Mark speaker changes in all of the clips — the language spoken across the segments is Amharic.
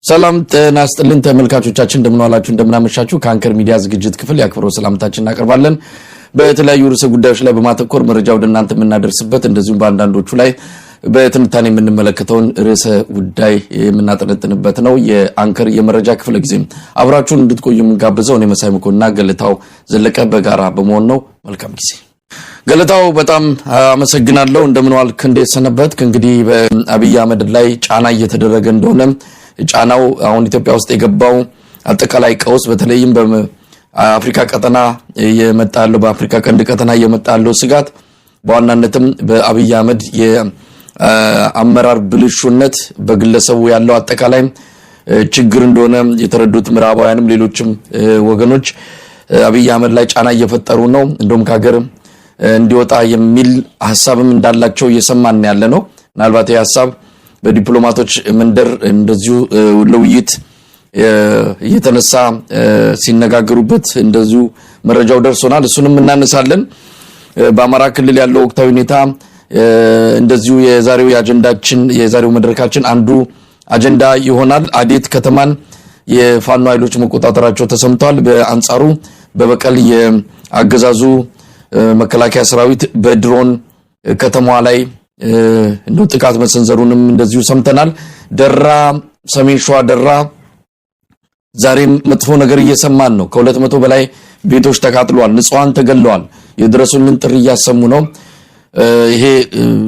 Speaker 1: ሰላም ጤና ይስጥልን ተመልካቾቻችን እንደምናላችሁ እንደምናመሻችሁ ከአንከር ሚዲያ ዝግጅት ክፍል ያክብሮ ሰላምታችን እናቀርባለን። በተለያዩ ርዕሰ ጉዳዮች ላይ በማተኮር መረጃ ወደ እናንተ የምናደርስበት እንደዚሁም በአንዳንዶቹ ላይ በትንታኔ የምንመለከተውን ርዕሰ ጉዳይ የምናጠነጥንበት ነው። የአንከር የመረጃ ክፍለ ጊዜ አብራችሁን እንድትቆዩ የምንጋብዘው እኔ መሳይ መኮንና ገለታው ዘለቀ በጋራ በመሆን ነው። መልካም ጊዜ። ገለታው በጣም አመሰግናለሁ። እንደምንዋልክ እንዴት ሰነበትክ? እንግዲህ በአብይ አህመድ ላይ ጫና እየተደረገ እንደሆነ ጫናው አሁን ኢትዮጵያ ውስጥ የገባው አጠቃላይ ቀውስ በተለይም በአፍሪካ ቀጠና የመጣለው በአፍሪካ ቀንድ ቀጠና የመጣለው ስጋት በዋናነትም በአብይ አህመድ የአመራር ብልሹነት በግለሰቡ ያለው አጠቃላይ ችግር እንደሆነ የተረዱት ምዕራባውያንም ሌሎችም ወገኖች አብይ አህመድ ላይ ጫና እየፈጠሩ ነው። እንደውም ከሀገር እንዲወጣ የሚል ሐሳብም እንዳላቸው እየሰማን ያለ ነው። ምናልባት ይህ ሐሳብ በዲፕሎማቶች መንደር እንደዚሁ ለውይይት እየተነሳ ሲነጋገሩበት እንደዚሁ መረጃው ደርሶናል። እሱንም እናነሳለን። በአማራ ክልል ያለው ወቅታዊ ሁኔታ እንደዚሁ የዛሬው መድረካችን አንዱ አጀንዳ ይሆናል። አዴት ከተማን የፋኖ ኃይሎች መቆጣጠራቸው ተሰምቷል። በአንጻሩ በበቀል የአገዛዙ መከላከያ ሰራዊት በድሮን ከተማዋ ላይ እንደው ጥቃት መሰንዘሩንም እንደዚሁ ሰምተናል። ደራ ሰሜን ሸዋ ደራ ዛሬም መጥፎ ነገር እየሰማን ነው። ከ200 በላይ ቤቶች ተቃጥለዋል፣ ንጹሃን ተገለዋል። የድረሱልን ጥሪ እያሰሙ ነው። ይሄ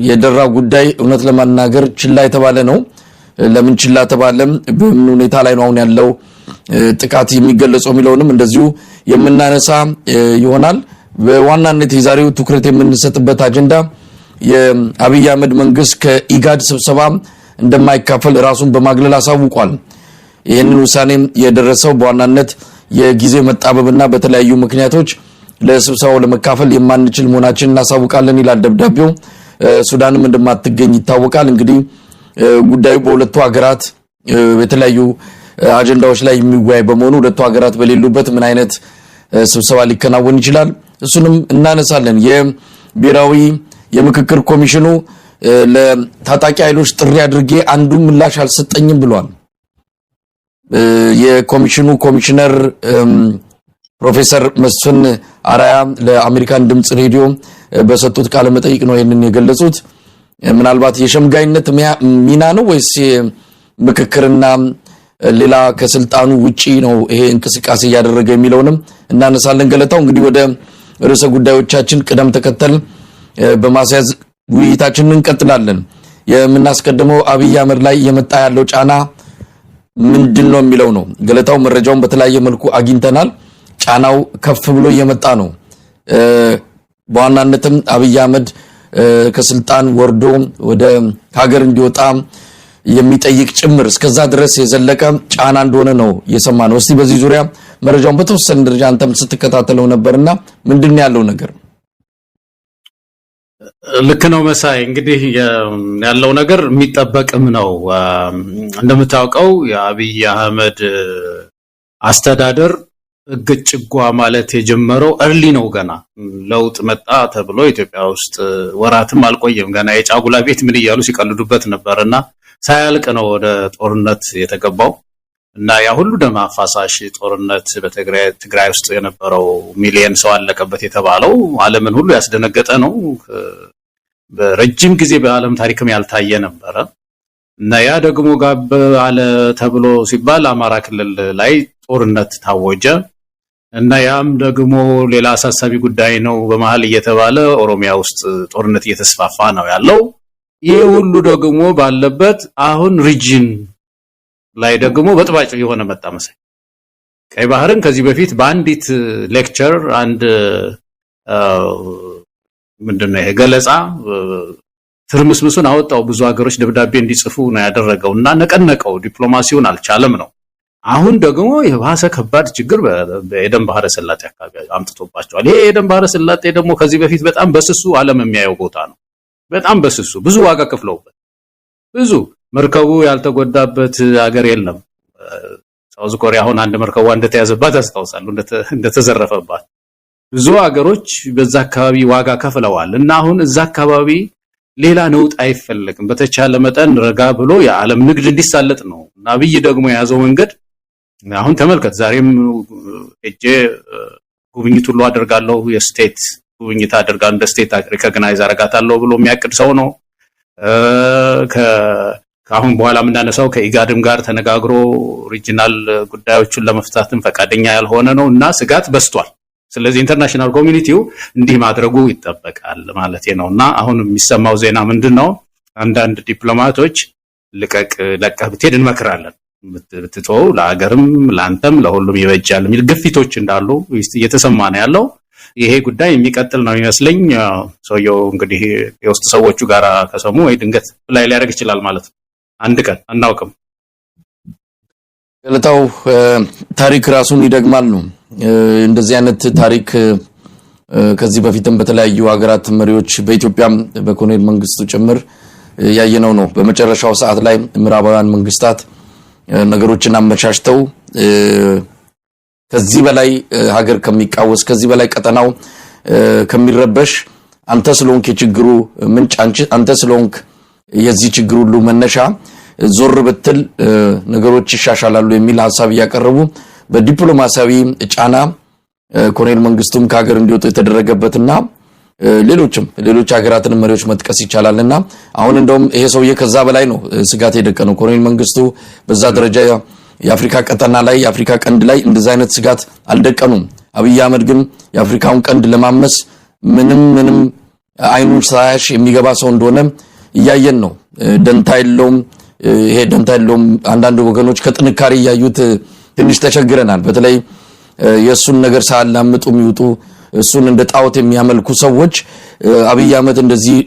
Speaker 1: የደራ ጉዳይ እውነት ለማናገር ችላ የተባለ ነው። ለምን ችላ ተባለም? በምን ሁኔታ ላይ ነው አሁን ያለው ጥቃት የሚገለጸው የሚለውንም እንደዚሁ የምናነሳ ይሆናል። በዋናነት የዛሬው ትኩረት የምንሰጥበት አጀንዳ የአብይ አህመድ መንግስት ከኢጋድ ስብሰባ እንደማይካፈል ራሱን በማግለል አሳውቋል። ይህንን ውሳኔ የደረሰው በዋናነት የጊዜ መጣበብና በተለያዩ ምክንያቶች ለስብሰባው ለመካፈል የማንችል መሆናችንን እናሳውቃለን ይላል ደብዳቤው። ሱዳንም እንደማትገኝ ይታወቃል። እንግዲህ ጉዳዩ በሁለቱ ሀገራት በተለያዩ አጀንዳዎች ላይ የሚወያይ በመሆኑ ሁለቱ ሀገራት በሌሉበት ምን አይነት ስብሰባ ሊከናወን ይችላል እሱንም እናነሳለን። የብሔራዊ የምክክር ኮሚሽኑ ለታጣቂ ኃይሎች ጥሪ አድርጌ አንዱ ምላሽ አልሰጠኝም ብሏል። የኮሚሽኑ ኮሚሽነር ፕሮፌሰር መስፍን አራያ ለአሜሪካን ድምጽ ሬዲዮ በሰጡት ቃለ መጠይቅ ነው ይሄንን የገለጹት። ምናልባት የሸምጋይነት ሚና ነው ወይስ ምክክርና ሌላ ከስልጣኑ ውጪ ነው ይሄ እንቅስቃሴ ያደረገ የሚለውንም እናነሳለን። ገለታው እንግዲህ ወደ ርዕሰ ጉዳዮቻችን ቅደም ተከተል በማስያዝ ውይይታችንን እንቀጥላለን። የምናስቀድመው አብይ አህመድ ላይ የመጣ ያለው ጫና ምንድነው የሚለው ነው። ገለታው መረጃውን በተለያየ መልኩ አግኝተናል። ጫናው ከፍ ብሎ እየመጣ ነው። በዋናነትም አብይ አህመድ ከስልጣን ወርዶ ወደ ሀገር እንዲወጣ የሚጠይቅ ጭምር እስከዛ ድረስ የዘለቀ ጫና እንደሆነ ነው የሰማነው። እስቲ በዚህ ዙሪያ መረጃውን በተወሰነ ደረጃ አንተም ስትከታተለው ነበርና ምንድነው ያለው ነገር?
Speaker 2: ልክ ነው መሳይ። እንግዲህ ያለው ነገር የሚጠበቅም ነው። እንደምታውቀው የአብይ አህመድ አስተዳደር ግጭጓ ማለት የጀመረው እርሊ ነው። ገና ለውጥ መጣ ተብሎ ኢትዮጵያ ውስጥ ወራትም አልቆየም። ገና የጫጉላ ቤት ምን እያሉ ሲቀልዱበት ነበርና ሳያልቅ ነው ወደ ጦርነት የተገባው እና ያ ሁሉ ደም አፋሳሽ ጦርነት በትግራይ ውስጥ የነበረው ሚሊየን ሰው አለቀበት የተባለው ዓለምን ሁሉ ያስደነገጠ ነው። በረጅም ጊዜ በዓለም ታሪክም ያልታየ ነበረ እና ያ ደግሞ ጋብ አለ ተብሎ ሲባል አማራ ክልል ላይ ጦርነት ታወጀ እና ያም ደግሞ ሌላ አሳሳቢ ጉዳይ ነው በመሃል እየተባለ ኦሮሚያ ውስጥ ጦርነት እየተስፋፋ ነው ያለው። ይሄ ሁሉ ደግሞ ባለበት አሁን ሪጅን ላይ ደግሞ በጥባጭ የሆነ መጣ መሰለኝ። ቀይ ባህርን ከዚህ በፊት በአንዲት ሌክቸር አንድ ምንድነው ይሄ ገለጻ ትርምስምሱን አወጣው። ብዙ ሀገሮች ደብዳቤ እንዲጽፉ ነው ያደረገውና ነቀነቀው። ዲፕሎማሲውን አልቻለም ነው። አሁን ደግሞ የባሰ ከባድ ችግር በኤደን ባህረ ሰላጤ አካባቢ አምጥቶባቸዋል። ይሄ ኤደን ባህረ ሰላጤ ደግሞ ከዚህ በፊት በጣም በስሱ ዓለም የሚያየው ቦታ ነው። በጣም በስሱ ብዙ ዋጋ ከፍለውበት ብዙ መርከቡ ያልተጎዳበት ሀገር የለም። ሳውዝ ኮሪያ አሁን አንድ መርከቧ እንደተያዘባት አስታውሳለሁ፣ እንደተዘረፈባት። ብዙ ሀገሮች በዛ አካባቢ ዋጋ ከፍለዋል እና አሁን እዛ አካባቢ ሌላ ነውጥ አይፈልግም። በተቻለ መጠን ረጋ ብሎ የዓለም ንግድ እንዲሳለጥ ነው። አብይ ደግሞ የያዘው መንገድ አሁን ተመልከት። ዛሬም እጄ ጉብኝት ሁሉ አደርጋለሁ፣ የስቴት ጉብኝት አደርጋለሁ፣ እንደ ስቴት ሪኮግናይዝ አደርጋታለሁ ብሎ የሚያቅድ ሰው ነው። ከአሁን በኋላ የምናነሳው ከኢጋድም ጋር ተነጋግሮ ሪጂናል ጉዳዮችን ለመፍታትም ፈቃደኛ ያልሆነ ነው እና ስጋት በስቷል። ስለዚህ ኢንተርናሽናል ኮሚኒቲው እንዲህ ማድረጉ ይጠበቃል ማለት ነውና አሁን የሚሰማው ዜና ምንድነው? አንዳንድ ዲፕሎማቶች ለቀህ ብትሄድ እንመክራለን፣ ብትተው ለሀገርም ለአንተም ለሁሉም ይበጃል የሚል ግፊቶች እንዳሉ እየተሰማ ነው ያለው። ይሄ ጉዳይ የሚቀጥል ነው ይመስለኝ። ሰውየው እንግዲህ የውስጥ ሰዎቹ ጋር ከሰሙ ወይ ድንገት ላይ ሊያደርግ ይችላል ማለት ነው። አንድ ቀን አናውቅም።
Speaker 1: ገለታው ታሪክ ራሱን ይደግማል ነው። እንደዚህ አይነት ታሪክ ከዚህ በፊትም በተለያዩ ሀገራት መሪዎች በኢትዮጵያም በኮሎኔል መንግስቱ ጭምር ያየነው ነው። በመጨረሻው ሰዓት ላይ ምዕራባውያን መንግስታት ነገሮችን አመቻችተው ከዚህ በላይ ሀገር ከሚቃወስ ከዚህ በላይ ቀጠናው ከሚረበሽ አንተ ስለሆንክ የችግሩ ምንጭ አንተ ስለሆንክ የዚህ ችግር ሁሉ መነሻ ዞር ብትል ነገሮች ይሻሻላሉ የሚል ሐሳብ ያቀርቡ በዲፕሎማሲያዊ ጫና ኮሎኔል መንግስቱም ከሀገር እንዲወጡ የተደረገበትና ሌሎች ሀገራትን መሪዎች መጥቀስ ይቻላልና አሁን እንደውም ይሄ ሰውዬ ከዛ በላይ ነው ስጋት የደቀነው። ኮሎኔል መንግስቱ በዛ ደረጃ የአፍሪካ ቀጠና ላይ የአፍሪካ ቀንድ ላይ እንደዛ አይነት ስጋት አልደቀኑም። አብይ አህመድ ግን የአፍሪካውን ቀንድ ለማመስ ምንም አይኑን ሳያሽ የሚገባ ሰው እንደሆነ እያየን ነው። ደንታ የለውም። ይሄ ደንታ የለውም። አንዳንድ ወገኖች ከጥንካሬ ያዩት ትንሽ ተቸግረናል። በተለይ የሱን ነገር ሳላምጡ የሚወጡ እሱን እንደ ጣዖት የሚያመልኩ ሰዎች አብይ አህመድ እንደዚህ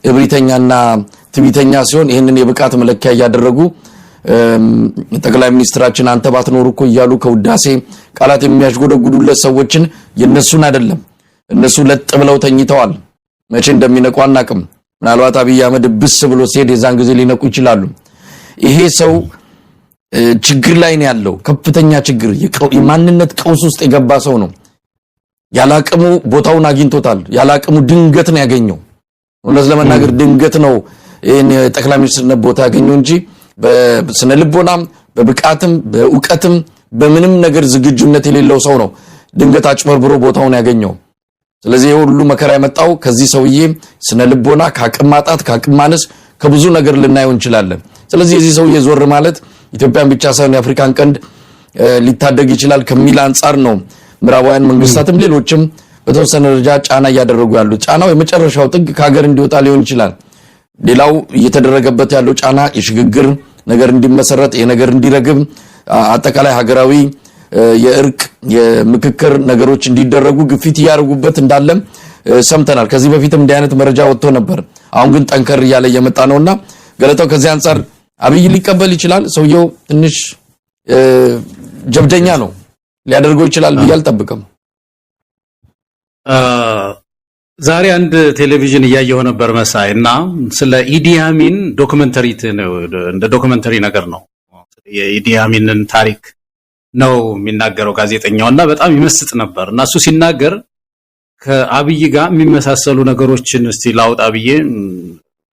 Speaker 1: እብሪተኛና ትዕቢተኛ ሲሆን ይሄንን የብቃት መለኪያ ያደረጉ ጠቅላይ ሚኒስትራችን አንተ ባትኖር እኮ እያሉ ከውዳሴ ቃላት የሚያሽጎደጉዱለት ሰዎችን የነሱን አይደለም እነሱ ለጥ ብለው ተኝተዋል። መቼ እንደሚነቁ አናቅም። ምናልባት አብይ አህመድ ብስ ብሎ ሲሄድ የዛን ጊዜ ሊነቁ ይችላሉ። ይሄ ሰው ችግር ላይ ነው ያለው። ከፍተኛ ችግር የማንነት ቀውስ ውስጥ የገባ ሰው ነው። ያላቀሙ ቦታውን አግኝቶታል። ያላቀሙ ድንገት ነው ያገኘው። እውነት ለመናገር ድንገት ነው ይሄን ጠቅላይ ሚኒስትርነት ቦታ ያገኘው እንጂ በስነ ልቦናም በብቃትም በእውቀትም በምንም ነገር ዝግጁነት የሌለው ሰው ነው ድንገት አጭበርብሮ ቦታውን ያገኘው። ስለዚህ ሁሉ መከራ የመጣው ከዚህ ሰውዬ ስነ ልቦና ከአቅም ማጣት ከአቅም ማነስ ከብዙ ነገር ልናየው እንችላለን። ስለዚህ እዚህ ሰውዬ ዞር ማለት ኢትዮጵያን ብቻ ሳይሆን የአፍሪካን ቀንድ ሊታደግ ይችላል ከሚል አንፃር ነው ምዕራባውያን መንግስታትም ሌሎችም በተወሰነ ደረጃ ጫና ያደረጉ ያሉት። ጫናው የመጨረሻው ጥግ ከሀገር እንዲወጣ ሊሆን ይችላል። ሌላው እየተደረገበት ያለው ጫና የሽግግር ነገር እንዲመሰረት የነገር እንዲረግብ አጠቃላይ ሀገራዊ የእርቅ የምክክር ነገሮች እንዲደረጉ ግፊት ያደርጉበት እንዳለም ሰምተናል። ከዚህ በፊትም እንዲህ አይነት መረጃ ወጥቶ ነበር። አሁን ግን ጠንከር እያለ እየመጣ ነውና ገለታው ከዚህ አንፃር አብይ ሊቀበል ይችላል። ሰውየው ትንሽ ጀብደኛ ነው፣ ሊያደርገው ይችላል ብዬ አልጠብቅም።
Speaker 2: ዛሬ አንድ ቴሌቪዥን እያየሁ ነበር መሳይ እና ስለ ኢዲ አሚን ዶክመንተሪ እንደ ዶክመንተሪ ነገር ነው የኢዲ አሚንን ታሪክ ነው የሚናገረው ጋዜጠኛውና በጣም ይመስጥ ነበር እና እሱ ሲናገር ከአብይ ጋር የሚመሳሰሉ ነገሮችን እስቲ ላውጣ ብዬ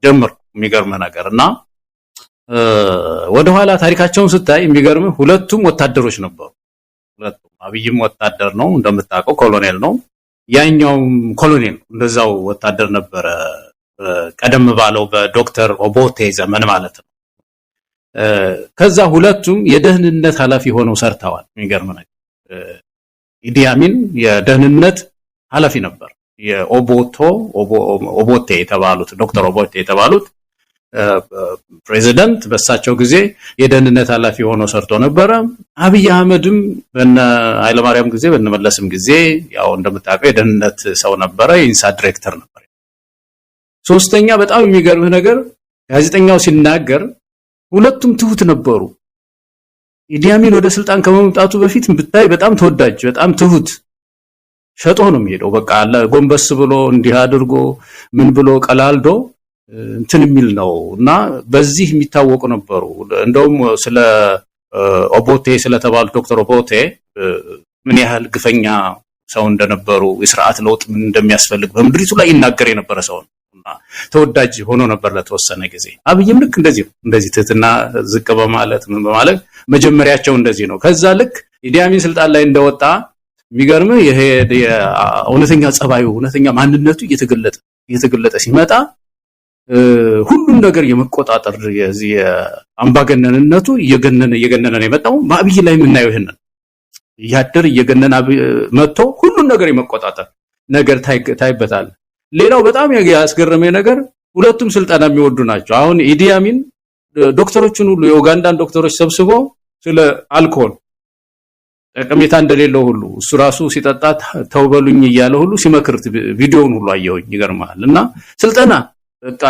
Speaker 2: ጀምር። የሚገርም ነገርና ወደ ኋላ ታሪካቸውን ስታይ የሚገርም ሁለቱም ወታደሮች ነበሩ። ሁለቱም አብይም ወታደር ነው እንደምታውቀው ኮሎኔል ነው፣ ያኛውም ኮሎኔል ነው እንደዛው ወታደር ነበረ ቀደም ባለው በዶክተር ኦቦቴ ዘመን ማለት ነው። ከዛ ሁለቱም የደህንነት ኃላፊ ሆነው ሰርተዋል። የሚገርም ነገር ኢዲ አሚን የደህንነት ኃላፊ ነበር። ኦቦቴ የተባሉት ዶክተር ኦቦቴ የተባሉት ፕሬዚዳንት በሳቸው ጊዜ የደህንነት ኃላፊ ሆኖ ሰርቶ ነበር። አብይ አህመድም በነ ኃይለማርያም ጊዜ በነመለስም ጊዜ ያው እንደምታውቀው የደህንነት ሰው ነበረ፣ የኢንሳ ዳይሬክተር ነበር። ሶስተኛ በጣም የሚገርም ነገር ጋዜጠኛው ሲናገር ሁለቱም ትሁት ነበሩ። ኢዲ አሚን ወደ ስልጣን ከመምጣቱ በፊት ብታይ በጣም ተወዳጅ በጣም ትሁት ሸጦ ነው የሚሄደው። በቃ አለ ጎንበስ ብሎ እንዲህ አድርጎ ምን ብሎ ቀላልዶ እንትን የሚል ነው እና በዚህ የሚታወቁ ነበሩ። እንደውም ስለ ኦቦቴ ስለተባሉ ዶክተር ኦቦቴ ምን ያህል ግፈኛ ሰው እንደነበሩ የሥርዓት ለውጥ ምን እንደሚያስፈልግ በምድሪቱ ላይ ይናገር የነበረ ሰው ነው ተወዳጅ ሆኖ ነበር ለተወሰነ ጊዜ። አብይም ልክ እንደዚህ ትህትና ዝቅ በማለት ምን በማለት መጀመሪያቸው እንደዚህ ነው። ከዛ ልክ ኢዲ አሚን ስልጣን ላይ እንደወጣ የሚገርም ይሄ እውነተኛ ጸባዩ እውነተኛ ማንነቱ እየተገለጠ ሲመጣ ሁሉም ነገር የመቆጣጠር የዚህ አምባገነንነቱ እየገነነ ነው የመጣው። በአብይ ላይ የምናየው ይሄንን ያደር እየገነነ መጥቶ ሁሉም ነገር የመቆጣጠር ነገር ታይበታል። ሌላው በጣም ያስገረመኝ ነገር ሁለቱም ስልጣና የሚወዱ ናቸው። አሁን ኢዲ አሚን ዶክተሮችን ሁሉ የኡጋንዳን ዶክተሮች ሰብስቦ ስለ አልኮል ጠቀሜታ እንደሌለው ሁሉ እሱ ራሱ ሲጠጣ ተውበሉኝ እያለ ሁሉ ሲመክር ቪዲዮውን ሁሉ አየሁኝ። ይገርማል። እና ስልጣና በቃ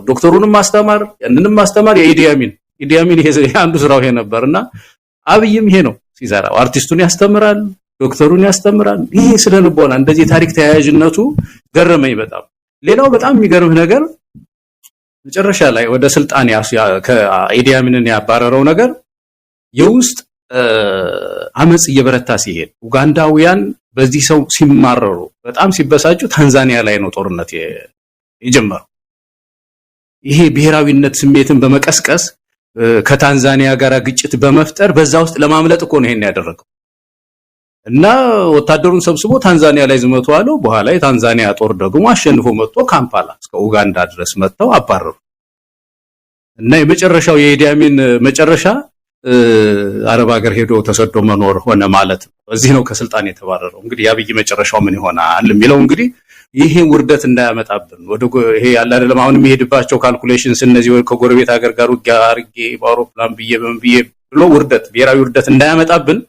Speaker 2: ዶክተሩንም ማስተማር ያንንም ማስተማር የኢዲ አሚን ይሄ አንዱ ስራው ይሄ ነበርና አብይም ይሄ ነው ሲሰራው። አርቲስቱን ያስተምራል፣ ዶክተሩን ያስተምራል። ይሄ ስለልቦና እንደዚህ ታሪክ ተያያዥነቱ ገረመኝ በጣም። ሌላው በጣም የሚገርም ነገር መጨረሻ ላይ ወደ ስልጣን ከኢዲ አሚንን ያባረረው ነገር የውስጥ አመጽ እየበረታ ሲሄድ ኡጋንዳውያን በዚህ ሰው ሲማረሩ በጣም ሲበሳጩ ታንዛኒያ ላይ ነው ጦርነት የጀመረው። ይሄ ብሔራዊነት ስሜትን በመቀስቀስ ከታንዛኒያ ጋር ግጭት በመፍጠር በዛ ውስጥ ለማምለጥ እኮ ነው ይሄን ያደረገው። እና ወታደሩን ሰብስቦ ታንዛኒያ ላይ ዝመቱ አለው። በኋላ የታንዛኒያ ጦር ደግሞ አሸንፎ መጥቶ ካምፓላ እስከ ኡጋንዳ ድረስ መጥተው አባረሩ። እና የመጨረሻው የኢዲ አሚን መጨረሻ አረብ ሀገር ሄዶ ተሰዶ መኖር ሆነ ማለት ነው። እዚህ ነው ከስልጣን የተባረረው። እንግዲህ የአብይ መጨረሻው ምን ይሆናል የሚለው እንግዲህ ይሄ ውርደት እንዳያመጣብን ይሄ ያለ አይደለም አሁን የሚሄድባቸው ካልኩሌሽንስ እነዚህ ከጎረቤት ሀገር ጋር ውጊያ አርጌ በአውሮፕላን ብዬ ብሎ ብሔራዊ ውርደት እንዳያመጣብን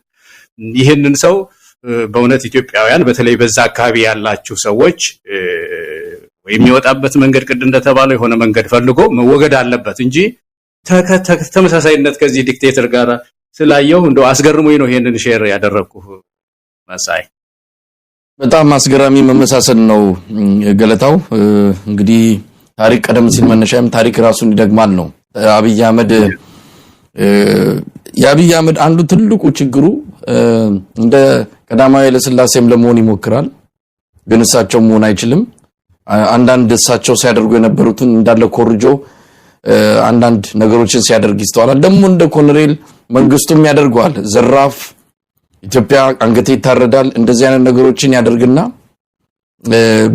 Speaker 2: ይሄንን ሰው በእውነት ኢትዮጵያውያን በተለይ በዛ አካባቢ ያላችሁ ሰዎች የሚወጣበት መንገድ ቅድ እንደተባለው የሆነ መንገድ ፈልጎ መወገድ አለበት እንጂ ተመሳሳይነት ከዚህ ዲክቴተር ጋር ስላየው እንደው አስገርሞኝ ነው ይሄንን ሼር ያደረኩ። መሳይ
Speaker 1: በጣም አስገራሚ መመሳሰል ነው ገለታው። እንግዲህ ታሪክ ቀደም ሲል መነሻም ታሪክ ራሱን ይደግማል ነው። የአብይ አህመድ አንዱ ትልቁ ችግሩ እንደ ቀዳማዊ ለስላሴም ለመሆን ይሞክራል፣ ግን እሳቸው መሆን አይችልም። አንዳንድ እሳቸው ሲያደርጉ የነበሩትን እንዳለ ኮርጆ አንዳንድ ነገሮችን ሲያደርግ ይስተዋላል። ደግሞ እንደ ኮሎኔል መንግስቱም ያደርገዋል። ዘራፍ ኢትዮጵያ አንገቴ ይታረዳል እንደዚህ አይነት ነገሮችን ያደርግና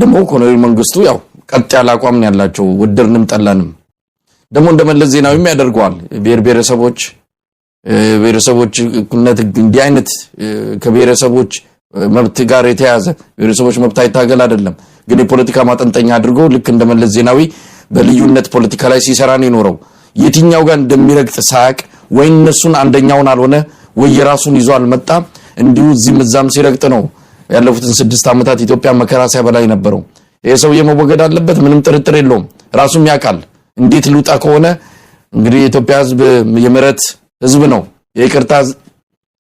Speaker 1: ደግሞ ኮሎኔል መንግስቱ ያው ቀጥ ያለ አቋም ነው ያላቸው ወደርንም ጠላንም። ደግሞ እንደመለስ ዜናዊም ያደርገዋል። ብሔረሰቦች እኩልነት እንዲህ አይነት ከብሔረሰቦች መብት ጋር የተያዘ ብሔረሰቦች መብት አይታገል አይደለም፣ ግን የፖለቲካ ማጠንጠኛ አድርጎ ልክ እንደመለስ ዜናዊ በልዩነት ፖለቲካ ላይ ሲሰራ ነው የኖረው። የትኛው ጋር እንደሚረግጥ ሳያቅ ወይ እነሱን አንደኛውን አልሆነ ወይ የራሱን ይዞ አልመጣ እንዲሁ እዚህም እዛም ሲረግጥ ነው ያለፉትን 6 ዓመታት ኢትዮጵያ መከራ ሲያበላይ ነበረው። ይሄ ሰው የመወገድ አለበት፣ ምንም ጥርጥር የለውም። ራሱም ያውቃል እንዴት ልውጣ ከሆነ እንግዲህ የኢትዮጵያ ህዝብ የምሕረት ህዝብ ነው፣ የይቅርታ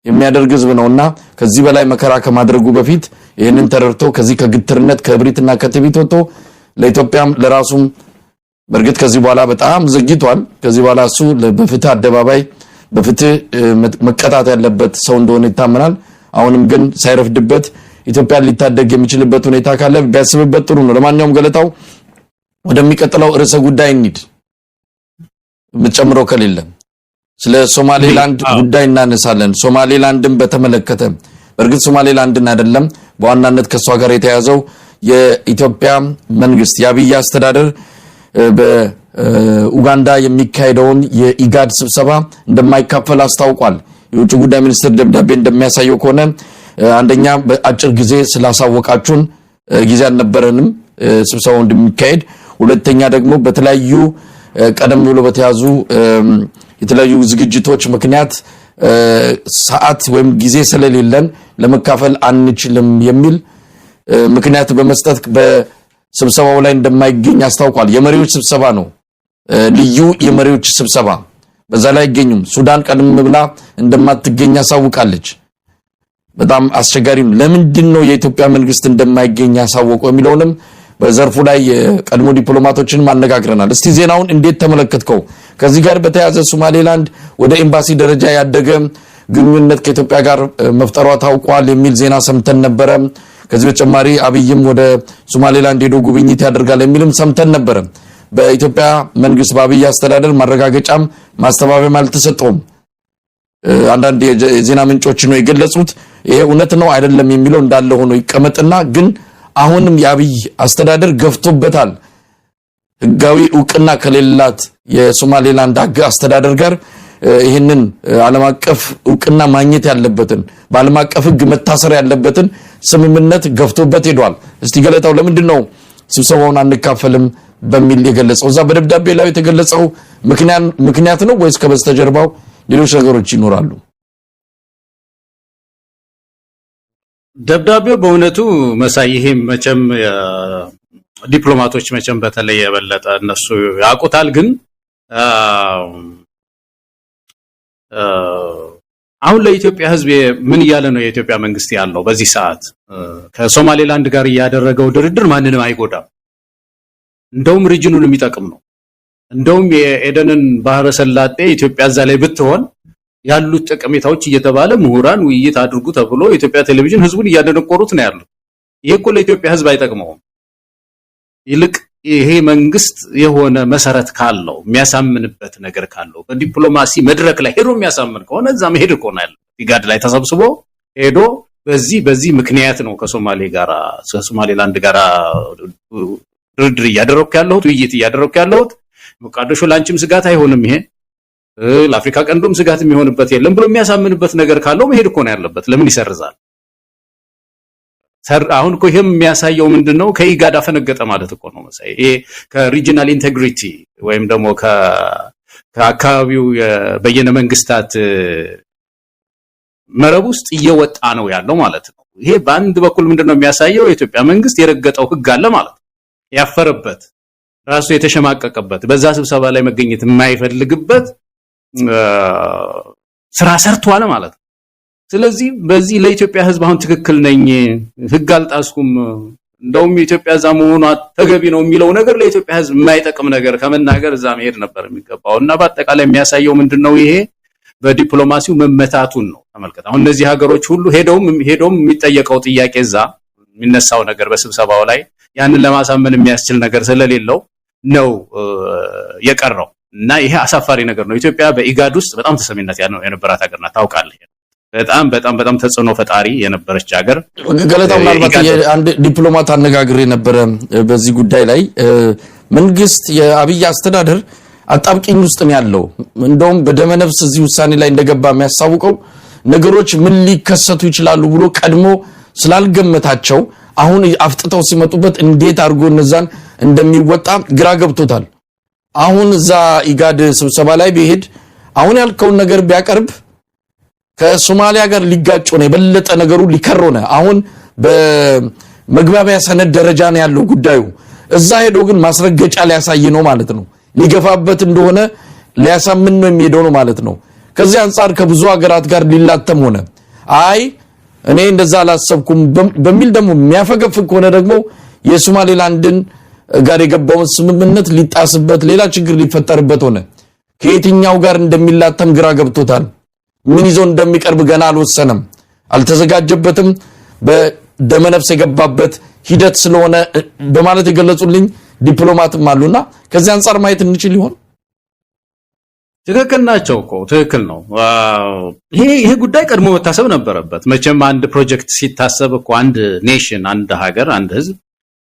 Speaker 1: የሚያደርግ ህዝብ ነውና ከዚህ በላይ መከራ ከማድረጉ በፊት ይሄንን ተረድቶ ከዚህ ከግትርነት ከብሪትና ከትዕቢት ወጥቶ ለኢትዮጵያም ለራሱም በርግጥ ከዚህ በኋላ በጣም ዘግይቷል። ከዚህ በኋላ እሱ በፍትህ አደባባይ በፍትህ መቀጣት ያለበት ሰው እንደሆነ ይታመናል። አሁንም ግን ሳይረፍድበት ኢትዮጵያን ሊታደግ የሚችልበት ሁኔታ ካለ ቢያስብበት ጥሩ ነው። ለማንኛውም ገለታው ወደሚቀጥለው ርዕሰ ጉዳይ እንሂድ። የምትጨምረው ከሌለ ስለ ሶማሌላንድ ጉዳይ እናነሳለን። ሶማሌላንድን በተመለከተ በርግጥ ሶማሌላንድን አይደለም በዋናነት ከሷ ጋር የተያዘው የኢትዮጵያ መንግስት የአብይ አስተዳደር በኡጋንዳ የሚካሄደውን የኢጋድ ስብሰባ እንደማይካፈል አስታውቋል። የውጭ ጉዳይ ሚኒስትር ደብዳቤ እንደሚያሳየው ከሆነ አንደኛ በአጭር ጊዜ ስላሳወቃችሁን ጊዜ አልነበረንም ስብሰባው እንደሚካሄድ፣ ሁለተኛ ደግሞ በተለያዩ ቀደም ብሎ በተያዙ የተለያዩ ዝግጅቶች ምክንያት ሰዓት ወይም ጊዜ ስለሌለን ለመካፈል አንችልም የሚል ምክንያት በመስጠት በስብሰባው ላይ እንደማይገኝ አስታውቋል። የመሪዎች ስብሰባ ነው፣ ልዩ የመሪዎች ስብሰባ፣ በዛ ላይ አይገኙም። ሱዳን ቀደም ብላ እንደማትገኝ አሳውቃለች። በጣም አስቸጋሪ ነው። ለምንድን ነው የኢትዮጵያ መንግስት እንደማይገኝ ያሳወቀው የሚለውንም በዘርፉ ላይ ቀድሞ ዲፕሎማቶችን ማነጋግረናል። እስቲ ዜናውን እንዴት ተመለከትከው? ከዚህ ጋር በተያያዘ ሶማሌላንድ ወደ ኤምባሲ ደረጃ ያደገ ግንኙነት ከኢትዮጵያ ጋር መፍጠሯ ታውቋል የሚል ዜና ሰምተን ነበረ። ከዚህ በተጨማሪ አብይም ወደ ሶማሌላንድ ሄዶ ጉብኝት ያደርጋል የሚልም ሰምተን ነበር። በኢትዮጵያ መንግስት በአብይ አስተዳደር ማረጋገጫም ማስተባበያም አልተሰጠውም። አንዳንድ የዜና ምንጮች ነው የገለጹት። ይሄ እውነት ነው አይደለም የሚለው እንዳለ ሆኖ ይቀመጥና ግን አሁንም የአብይ አስተዳደር ገፍቶበታል። ህጋዊ ዕውቅና ከሌላት የሶማሌላንድ አስተዳደር ጋር ይሄንን ዓለም አቀፍ ዕውቅና ማግኘት ያለበትን በዓለም አቀፍ ህግ መታሰር ያለበትን ስምምነት ገፍቶበት ሄዷል። እስቲ ገለታው ለምንድን ነው ስብሰባውን አንካፈልም በሚል የገለጸው? እዛ በደብዳቤ ላይ የተገለጸው ምክንያት ነው ወይስ ከበስተጀርባው ሌሎች ነገሮች ይኖራሉ?
Speaker 2: ደብዳቤው በእውነቱ መሳይ ይሄ መቼም ዲፕሎማቶች መቼም በተለይ የበለጠ እነሱ ያውቁታል። ግን አሁን ለኢትዮጵያ ህዝብ ምን እያለ ነው የኢትዮጵያ መንግስት ያለው? በዚህ ሰዓት ከሶማሌላንድ ጋር ያደረገው ድርድር ማንንም አይጎዳም፣ እንደውም ሪጅኑን የሚጠቅም ነው። እንደውም የኤደንን ባህረ ሰላጤ ኢትዮጵያ እዛ ላይ ብትሆን ያሉት ጠቀሜታዎች እየተባለ ምሁራን ውይይት አድርጉ ተብሎ የኢትዮጵያ ቴሌቪዥን ህዝቡን እያደነቆሩት ነው ያሉት። ይሄ እኮ ለኢትዮጵያ ህዝብ አይጠቅመውም። ይልቅ ይሄ መንግስት የሆነ መሰረት ካለው የሚያሳምንበት ነገር ካለው በዲፕሎማሲ መድረክ ላይ ሄዶ የሚያሳምን ከሆነ እዛ መሄድ እኮ ነው ያለው። ኢጋድ ላይ ተሰብስቦ ሄዶ በዚህ ምክንያት ነው ከሶማሌላንድ ጋር ድርድር እያደረኩ ያለሁት ውይይት እያደረኩ ያለሁት። ሞቃዲሾ ላንቺም ስጋት አይሆንም፣ ይሄ ለአፍሪካ ቀንዶም ስጋት የሚሆንበት የለም ብሎ የሚያሳምንበት ነገር ካለው መሄድ እኮ ነው ያለበት። ለምን ይሰርዛል? አሁን እኮ ይሄም የሚያሳየው ምንድነው? ከኢጋድ አፈነገጠ ማለት እኮ ነው መሳይ። ይሄ ከሪጂናል ኢንቴግሪቲ ወይም ደግሞ ከአካባቢው በየነ መንግስታት መረብ ውስጥ እየወጣ ነው ያለው ማለት ነው። ይሄ በአንድ በኩል ምንድነው የሚያሳየው? የኢትዮጵያ መንግስት የረገጠው ህግ አለ ማለት ነው። ያፈረበት ራሱ የተሸማቀቀበት በዛ ስብሰባ ላይ መገኘት የማይፈልግበት ስራ ሰርቷል ማለት ነው። ስለዚህ በዚህ ለኢትዮጵያ ህዝብ አሁን ትክክል ነኝ፣ ህግ አልጣስኩም፣ እንደውም ኢትዮጵያ እዛ መሆኗ ተገቢ ነው የሚለው ነገር ለኢትዮጵያ ህዝብ የማይጠቅም ነገር ከመናገር እዛ መሄድ ነበር የሚገባው። እና በአጠቃላይ የሚያሳየው ምንድነው? ይሄ በዲፕሎማሲው መመታቱን ነው። ተመልከት፣ አሁን እነዚህ ሀገሮች ሁሉ ሄደውም የሚጠየቀው ጥያቄ እዛ የሚነሳው ነገር በስብሰባው ላይ ያንን ለማሳመን የሚያስችል ነገር ስለሌለው ነው የቀረው። እና ይሄ አሳፋሪ ነገር ነው። ኢትዮጵያ በኢጋድ ውስጥ በጣም ተሰሚነት የነበራት ሀገር ናት፣ ታውቃለህ። በጣም ተጽዕኖ ፈጣሪ የነበረች ሀገር።
Speaker 1: ገለታው ምናልባት አንድ ዲፕሎማት አነጋግሬ ነበረ በዚህ ጉዳይ ላይ። መንግስት የአብይ አስተዳደር አጣብቂኝ ውስጥ ነው ያለው። እንደውም በደመነፍስ እዚህ ውሳኔ ላይ እንደገባ የሚያሳውቀው ነገሮች ምን ሊከሰቱ ይችላሉ ብሎ ቀድሞ ስላልገመታቸው አሁን አፍጥተው ሲመጡበት እንዴት አድርጎ እነዛን እንደሚወጣ ግራ ገብቶታል። አሁን እዛ ኢጋድ ስብሰባ ላይ ቢሄድ አሁን ያልከውን ነገር ቢያቀርብ ከሶማሊያ ጋር ሊጋጭ ነው፣ የበለጠ ነገሩ ሊከር ነው። አሁን በመግባቢያ ሰነድ ደረጃ ነው ያለው ጉዳዩ። እዛ ሄዶ ግን ማስረገጫ ሊያሳይ ነው ማለት ነው። ሊገፋበት እንደሆነ ሊያሳምን ነው የሚሄደው ነው ማለት ነው። ከዚህ አንፃር ከብዙ ሀገራት ጋር ሊላተም ሆነ አይ እኔ እንደዛ አላሰብኩም በሚል ደግሞ የሚያፈገፍግ ከሆነ ደግሞ የሶማሌላንድን ጋር የገባውን ስምምነት ሊጣስበት ሌላ ችግር ሊፈጠርበት ሆነ። ከየትኛው ጋር እንደሚላተም ግራ ገብቶታል። ምን ይዞ እንደሚቀርብ ገና አልወሰነም፣ አልተዘጋጀበትም። በደመነፍስ የገባበት ሂደት ስለሆነ በማለት የገለጹልኝ ዲፕሎማትም አሉና ከዚህ አንፃር ማየት እንችል ይሆን?
Speaker 2: ትክክል ናቸው እኮ ትክክል ነው። ይሄ ጉዳይ ቀድሞ መታሰብ ነበረበት። መቼም አንድ ፕሮጀክት ሲታሰብ እኮ አንድ ኔሽን፣ አንድ ሀገር፣ አንድ ህዝብ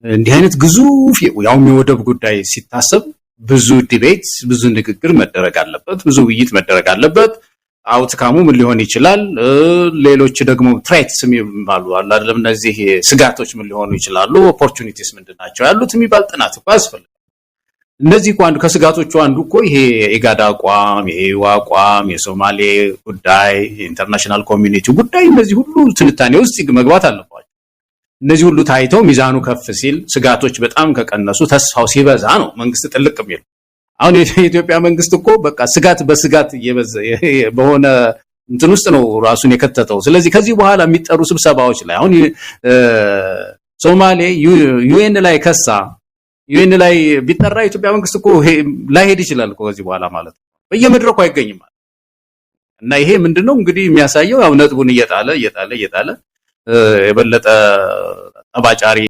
Speaker 2: እንዲህ አይነት ግዙፍ ያውም የወደብ ጉዳይ ሲታሰብ ብዙ ዲቤት፣ ብዙ ንግግር መደረግ አለበት፣ ብዙ ውይይት መደረግ አለበት። አውትካሙ ምን ሊሆን ይችላል? ሌሎች ደግሞ ትሬትስ የሚባሉ አሉ አይደለም፣ እነዚህ ስጋቶች ምን ሊሆኑ ይችላሉ? ኦፖርቹኒቲስ ምንድናቸው ያሉት የሚባል ጥናት እኮ ያስፈልጋል። እነዚህ እኮ አንዱ ከስጋቶቹ አንዱ እኮ ይሄ የኢጋድ አቋም፣ ይሄ አቋም፣ የሶማሌ ጉዳይ፣ የኢንተርናሽናል ኮሚኒቲ ጉዳይ፣ እነዚህ ሁሉ ትንታኔ ውስጥ መግባት አለባቸው። እነዚህ ሁሉ ታይተው ሚዛኑ ከፍ ሲል፣ ስጋቶች በጣም ከቀነሱ፣ ተስፋው ሲበዛ ነው መንግስት ጥልቅ የሚል። አሁን የኢትዮጵያ መንግስት እኮ በቃ ስጋት በስጋት በሆነ እንትን ውስጥ ነው ራሱን የከተተው። ስለዚህ ከዚህ በኋላ የሚጠሩ ስብሰባዎች ላይ አሁን ሶማሌ ዩኤን ላይ ከሳ ዩኤን ላይ ቢጠራ የኢትዮጵያ መንግስት እኮ ላይሄድ ይችላል እኮ ከዚህ በኋላ ማለት ነው። በየመድረኩ አይገኝም ማለት እና ይሄ ምንድነው እንግዲህ የሚያሳየው ያው ነጥቡን እየጣለ የበለጠ ጠባጫሪ